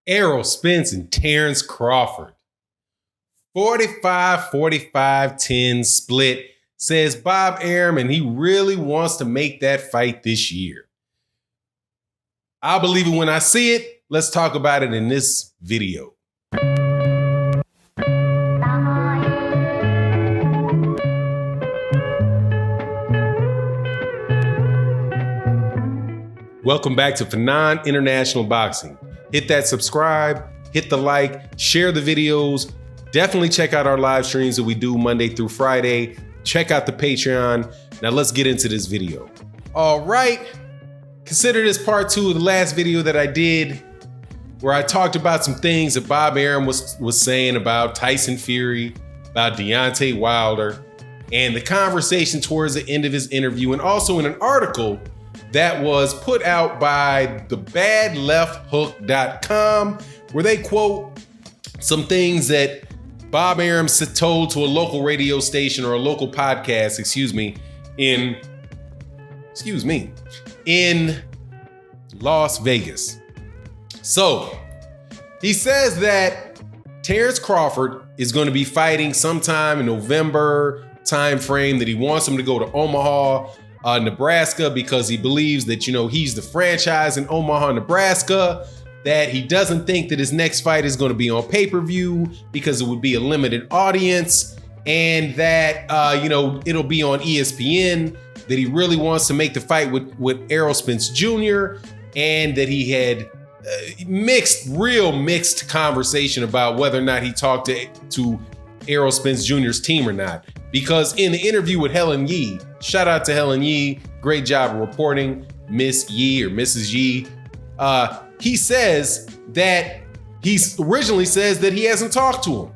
Errol Spence and Terence Crawford. 45-45-10 split, says Bob Arum, and he really wants to make that fight this year. I'll believe it when I see it. Let's talk about it in this video. Welcome back to Fanon International Boxing. Hit that subscribe, hit the like, share the videos. Definitely check out our live streams that we do Monday through Friday. Check out the Patreon. Now let's get into this video. All right. Consider this part 2 of the last video that I did where I talked about some things that Bob Arum was saying about Tyson Fury, about Deontay Wilder, and the conversation towards the end of his interview, and also in an article that was put out by thebadlefthook.com, where they quote some things that Bob Arum told to a local radio station or a local podcast, in Las Vegas. So he says that Terence Crawford is going to be fighting sometime in November timeframe, that he wants him to go to Omaha, Nebraska, because he believes that, he's the franchise in Omaha, Nebraska, that he doesn't think that his next fight is going to be on pay-per-view because it would be a limited audience, and that, it'll be on ESPN, that he really wants to make the fight with Errol Spence Jr., and that he had real mixed conversation about whether or not he talked to Errol Spence Jr.'s team or not. Because in the interview with Helen Yee, shout out to Helen Yee, great job of reporting, Miss Yee or Mrs. Yee. He says that he originally says that he hasn't talked to him.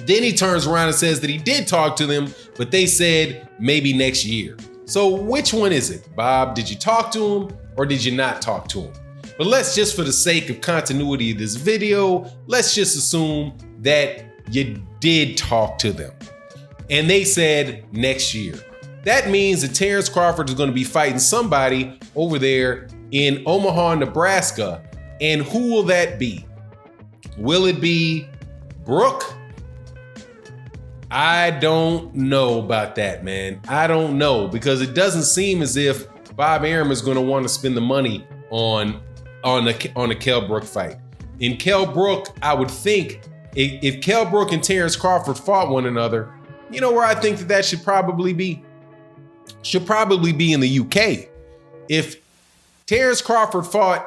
Then he turns around and says that he did talk to them, but they said maybe next year. So which one is it, Bob? Did you talk to him or did you not talk to him? But let's just, for the sake of continuity of this video, let's just assume that you did talk to them. And they said next year. That means that Terence Crawford is going to be fighting somebody over there in Omaha, Nebraska. And who will that be? Will it be Brooke? I don't know about that, man. I don't know, because it doesn't seem as if Bob Arum is going to want to spend the money on a Kell Brook fight. In Kell Brook, I would think if Kell Brook and Terence Crawford fought one another, you know where I think that should probably be? Should probably be in the UK. If Terence Crawford fought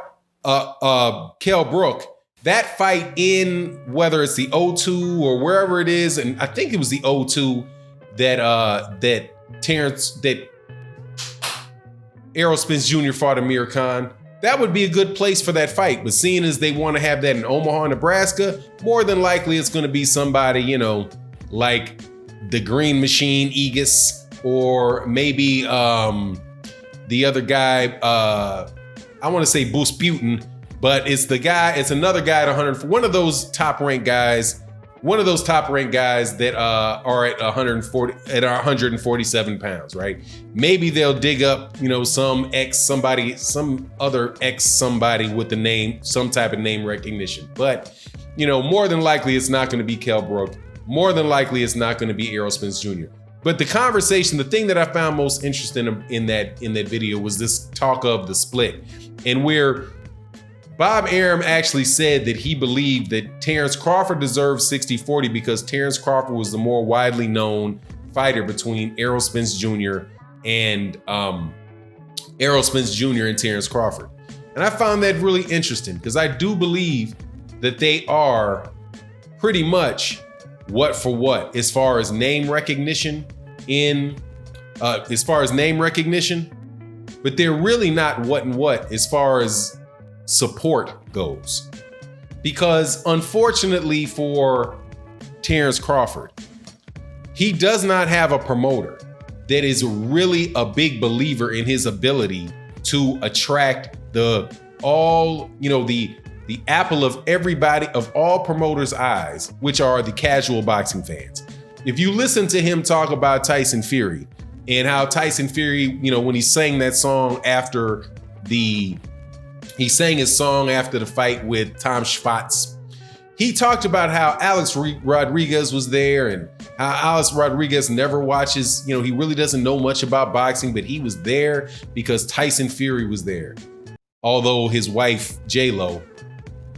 Kell Brook, that fight in, whether it's the O2 or wherever it is, and I think it was the O2 that Errol Spence Jr. fought Amir Khan, that would be a good place for that fight. But seeing as they want to have that in Omaha, Nebraska, more than likely it's going to be somebody, like the Green Machine, Aegis, or maybe the other guy, I want to say Busputin, but it's another guy at 100, one of those top ranked guys that are at 147 pounds, right? Maybe they'll dig up, some other ex somebody with the name, some type of name recognition. But, more than likely it's not going to be Kell Brook. More than likely it's not going to be Errol Spence Jr. But the conversation, the thing that I found most interesting in that video was this talk of the split, and where Bob Arum actually said that he believed that Terence Crawford deserved 60-40 because Terence Crawford was the more widely known fighter between Errol Spence Jr. and Terence Crawford. And I found that really interesting because I do believe that they are pretty much what for what as far as name recognition but they're really not what and what as far as support goes. Because unfortunately for Terence Crawford, he does not have a promoter that is really a big believer in his ability to attract the apple of everybody, of all promoters' eyes, which are the casual boxing fans. If you listen to him talk about Tyson Fury and how Tyson Fury, when he sang that song after the He sang his song after the fight with Tom Schwartz. He talked about how Alex Rodriguez was there and how Alex Rodriguez never watches, he really doesn't know much about boxing, but he was there because Tyson Fury was there. Although his wife, J-Lo,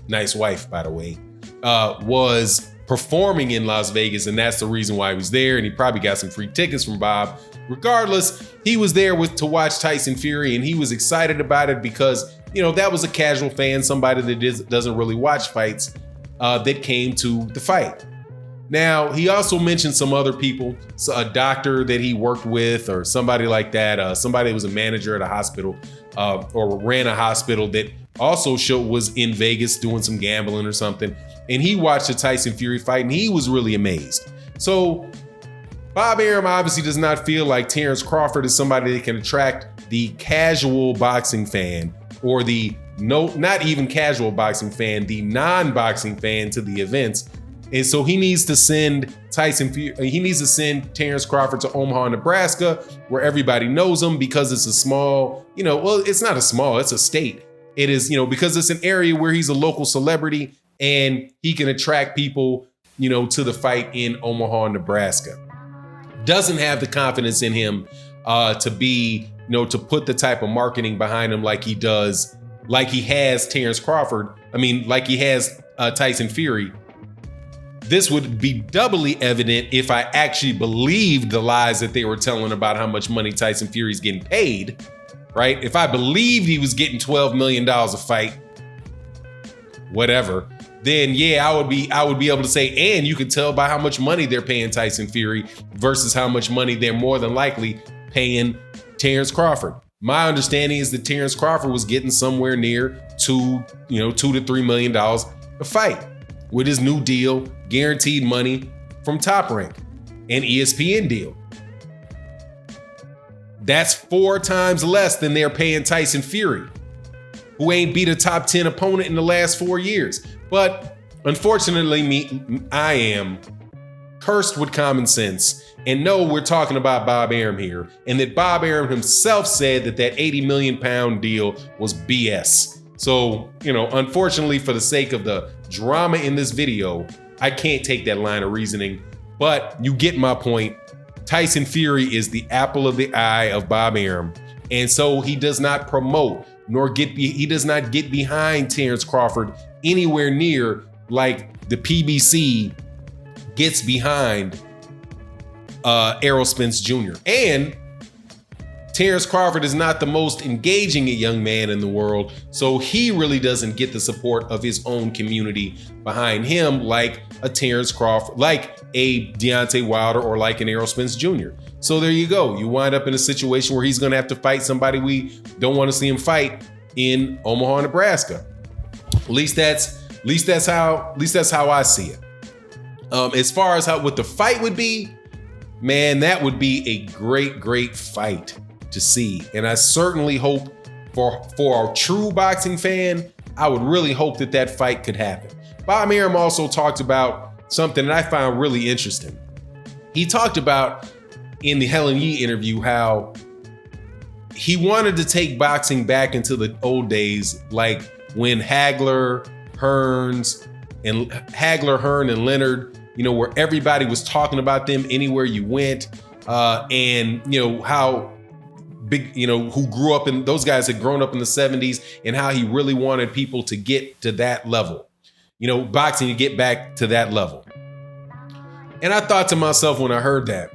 nice wife, by the way, was performing in Las Vegas, and that's the reason why he was there, and he probably got some free tickets from Bob. Regardless, he was there to watch Tyson Fury, and he was excited about it because, that was a casual fan, somebody that doesn't really watch fights, that came to the fight. Now, he also mentioned some other people, so a doctor that he worked with or somebody like that, somebody that was a manager at a hospital or ran a hospital that also was in Vegas doing some gambling or something. And he watched the Tyson Fury fight and he was really amazed. So Bob Arum obviously does not feel like Terence Crawford is somebody that can attract the casual boxing fan or not even casual boxing fan, the non-boxing fan to the events. And so he needs to send Terence Crawford to Omaha, Nebraska, where everybody knows him because it's a small, it's not it's a state. It is, because it's an area where he's a local celebrity and he can attract people, to the fight in Omaha, Nebraska. Doesn't have the confidence in him to be, to put the type of marketing behind him like he has Terence Crawford. Like he has Tyson Fury. This would be doubly evident if I actually believed the lies that they were telling about how much money Tyson Fury's getting paid, right? If I believed he was getting $12 million a fight, whatever, then yeah, I would be able to say, and you can tell by how much money they're paying Tyson Fury versus how much money they're more than likely paying Terence Crawford. My understanding is that Terence Crawford was getting somewhere near $2 to $3 million a fight with his new deal, guaranteed money from Top Rank, and ESPN deal. That's 4 times less than they're paying Tyson Fury, who ain't beat a top 10 opponent in the last 4 years. But unfortunately, I am cursed with common sense and know we're talking about Bob Arum here, and that Bob Arum himself said that 80 million pound deal was BS. So, unfortunately, for the sake of the drama in this video, I can't take that line of reasoning, but you get my point. Tyson Fury is the apple of the eye of Bob Arum, and so he does not promote he does not get behind Terence Crawford anywhere near like the PBC gets behind Errol Spence Jr. And Terence Crawford is not the most engaging young man in the world, so he really doesn't get the support of his own community behind him like a Terence Crawford, like a Deontay Wilder, or like an Errol Spence Jr. So there you go. You wind up in a situation where he's going to have to fight somebody we don't want to see him fight in Omaha, Nebraska. At least that's how I see it. As far as what the fight would be, man, that would be a great fight to see. And I certainly hope for a true boxing fan, I would really hope that fight could happen. Bob Arum also talked about something that I found really interesting. He talked about in the Helen Yee interview how he wanted to take boxing back into the old days, like when Hagler, Hearn, and Leonard, where everybody was talking about them anywhere you went, and how big, who grew up in, those guys had grown up in the 70s, and how he really wanted people to get to that level, boxing to get back to that level. And I thought to myself when I heard that,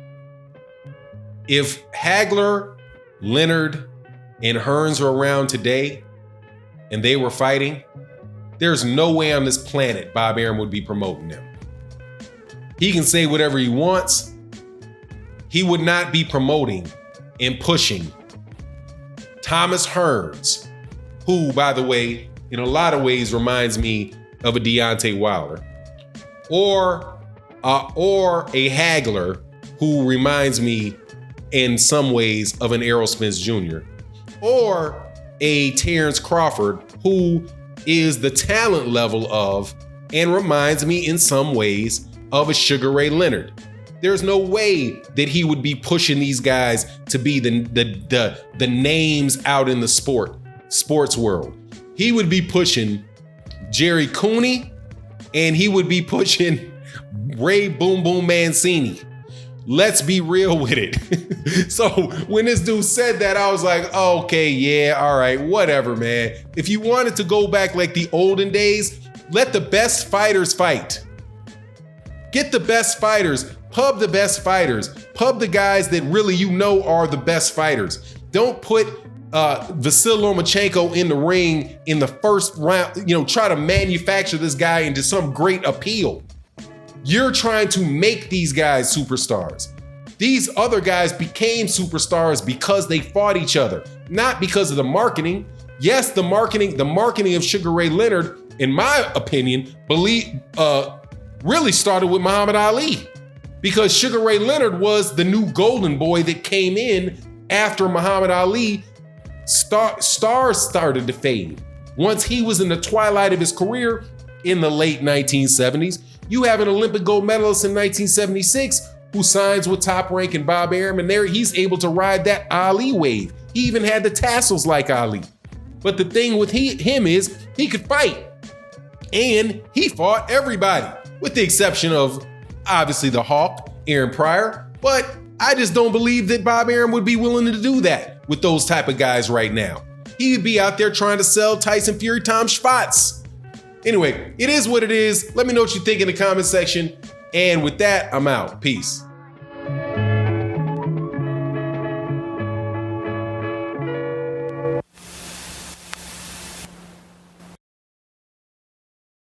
if Hagler, Leonard, and Hearns were around today and they were fighting, there's no way on this planet Bob Arum would be promoting them. He can say whatever he wants. He would not be promoting and pushing Thomas Hearns, who, by the way, in a lot of ways reminds me of a Deontay Wilder, or a Hagler, who reminds me in some ways of an Errol Spence Jr., or a Terence Crawford, who is the talent level of and reminds me in some ways of a Sugar Ray Leonard. There's no way that he would be pushing these guys to be the names out in the sports world. he would be pushing Jerry Cooney and he would be pushing Ray Boom Boom Mancini. Let's be real with it. So when this dude said that, I was like, oh, okay, yeah, all right, whatever, man. If you wanted to go back like the olden days, let the best fighters fight. Get the best fighters, pub the best fighters, pub the guys that really are the best fighters. Don't put Vasyl Lomachenko in the ring in the first round, try to manufacture this guy into some great appeal. You're trying to make these guys superstars. These other guys became superstars because they fought each other, not because of the marketing. Yes, the marketing of Sugar Ray Leonard, in my opinion, really started with Muhammad Ali, because Sugar Ray Leonard was the new golden boy that came in after Muhammad Ali stars started to fade. Once he was in the twilight of his career in the late 1970s, you have an Olympic gold medalist in 1976 who signs with Top Rank and Bob Arum, and there he's able to ride that Ali wave. He even had the tassels like Ali. But the thing with him is he could fight, and he fought everybody, with the exception of obviously the Hawk, Aaron Pryor. But I just don't believe that Bob Arum would be willing to do that with those type of guys right now. He would be out there trying to sell Tyson Fury Tom Schwartz. Anyway, it is what it is. Let me know what you think in the comment section. And with that, I'm out. Peace.